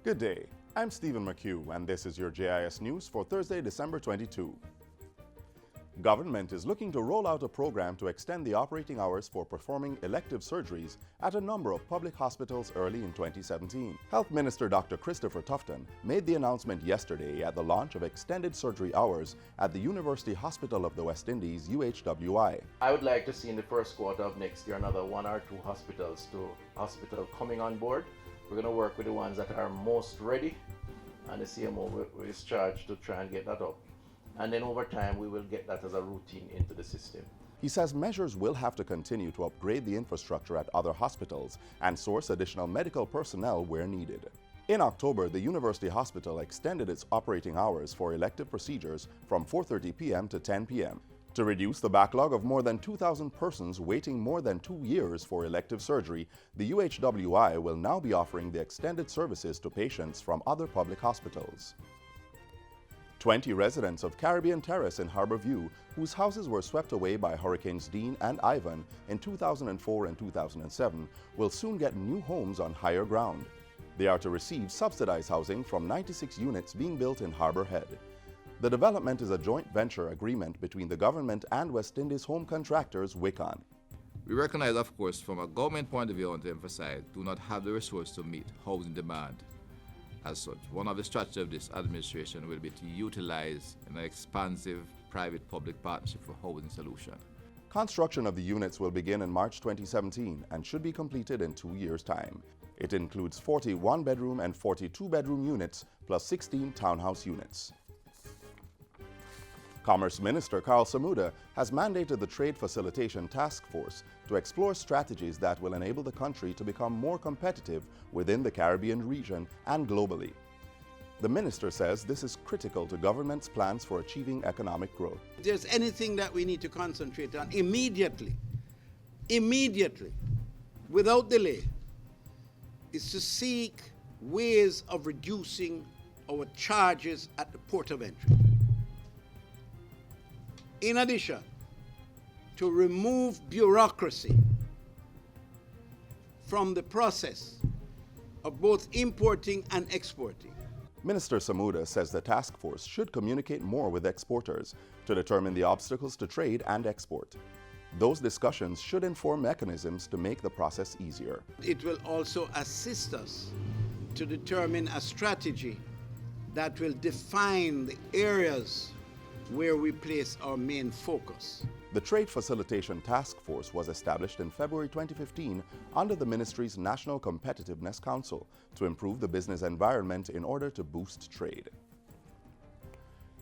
Good day, I'm Stephen McHugh and this is your JIS News for Thursday, December 22. Government is looking to roll out a program to extend the operating hours for performing elective surgeries at a number of public hospitals early in 2017. Health Minister Dr. Christopher Tufton made the announcement yesterday at the launch of extended surgery hours at the University Hospital of the West Indies, UHWI. I would like to see in the first quarter of next year another 1 or 2 hospitals coming on board. We're going to work with the ones that are most ready, and the CMO is charged to try and get that up. And then over time, we will get that as a routine into the system. He says measures will have to continue to upgrade the infrastructure at other hospitals and source additional medical personnel where needed. In October, the University Hospital extended its operating hours for elective procedures from 4:30 p.m. to 10 p.m. To reduce the backlog of more than 2,000 persons waiting more than 2 years for elective surgery, the UHWI will now be offering the extended services to patients from other public hospitals. 20 residents of Caribbean Terrace in Harbour View, whose houses were swept away by Hurricanes Dean and Ivan in 2004 and 2007, will soon get new homes on higher ground. They are to receive subsidized housing from 96 units being built in Harbour Head. The development is a joint venture agreement between the government and West Indies home contractors Wicon. We recognize, of course, from a government point of view, I want to emphasize, do not have the resource to meet housing demand. As such, one of the strategies of this administration will be to utilize an expansive private-public partnership for housing solution. Construction of the units will begin in March 2017 and should be completed in 2 years' time. It includes 40 one-bedroom and 42 bedroom units plus 16 townhouse units. Commerce Minister Karl Samuda has mandated the Trade Facilitation Task Force to explore strategies that will enable the country to become more competitive within the Caribbean region and globally. The minister says this is critical to government's plans for achieving economic growth. If there's anything that we need to concentrate on immediately, without delay, is to seek ways of reducing our charges at the port of entry. In addition, to remove bureaucracy from the process of both importing and exporting. Minister Samuda says the task force should communicate more with exporters to determine the obstacles to trade and export. Those discussions should inform mechanisms to make the process easier. It will also assist us to determine a strategy that will define the areas where we place our main focus. The Trade Facilitation Task Force was established in February 2015 under the ministry's National Competitiveness Council to improve the business environment in order to boost trade.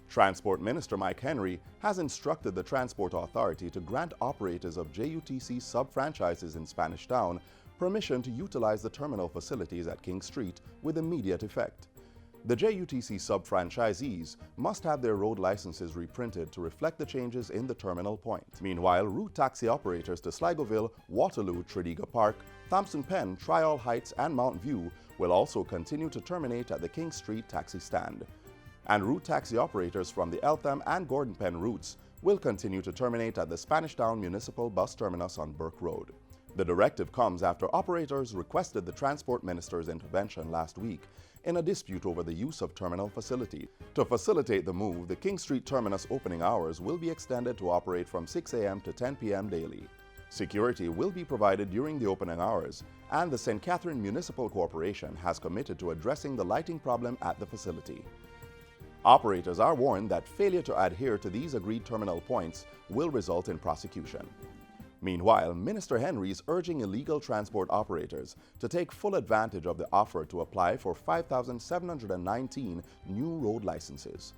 Transport Minister Mike Henry has instructed the Transport Authority to grant operators of JUTC sub-franchises in Spanish Town permission to utilize the terminal facilities at King Street with immediate effect. The JUTC sub-franchisees must have their road licenses reprinted to reflect the changes in the terminal point. Meanwhile, route taxi operators to Sligoville, Waterloo, Tredegar Park, Thompson Pen, Trial Heights, and Mount View will also continue to terminate at the King Street taxi stand. And route taxi operators from the Eltham and Gordon Pen routes will continue to terminate at the Spanish Town Municipal Bus Terminus on Burke Road. The directive comes after operators requested the Transport Minister's intervention last week in a dispute over the use of terminal facility. To facilitate the move, the King Street Terminus opening hours will be extended to operate from 6 a.m. to 10 p.m. daily. Security will be provided during the opening hours, and the St. Catherine Municipal Corporation has committed to addressing the lighting problem at the facility. Operators are warned that failure to adhere to these agreed terminal points will result in prosecution. Meanwhile, Minister Henry is urging illegal transport operators to take full advantage of the offer to apply for 5,719 new road licenses.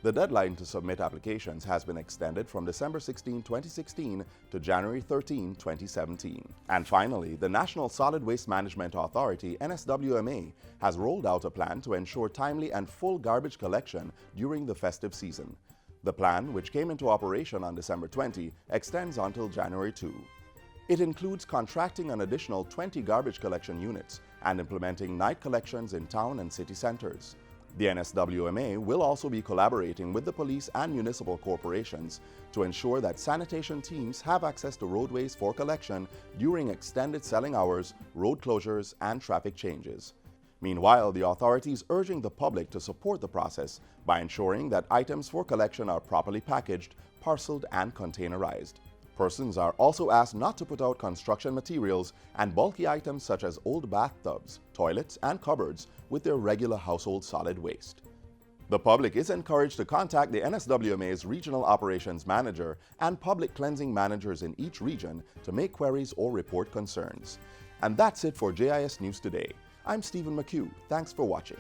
The deadline to submit applications has been extended from December 16, 2016 to January 13, 2017. And finally, the National Solid Waste Management Authority, NSWMA, has rolled out a plan to ensure timely and full garbage collection during the festive season. The plan, which came into operation on December 20, extends until January 2. It includes contracting an additional 20 garbage collection units and implementing night collections in town and city centers. The NSWMA will also be collaborating with the police and municipal corporations to ensure that sanitation teams have access to roadways for collection during extended selling hours, road closures, and traffic changes. Meanwhile, the authority is urging the public to support the process by ensuring that items for collection are properly packaged, parceled, and containerized. Persons are also asked not to put out construction materials and bulky items such as old bathtubs, toilets, and cupboards with their regular household solid waste. The public is encouraged to contact the NSWMA's Regional Operations Manager and Public Cleansing Managers in each region to make queries or report concerns. And that's it for JIS News Today. I'm Stephen McHugh. Thanks for watching.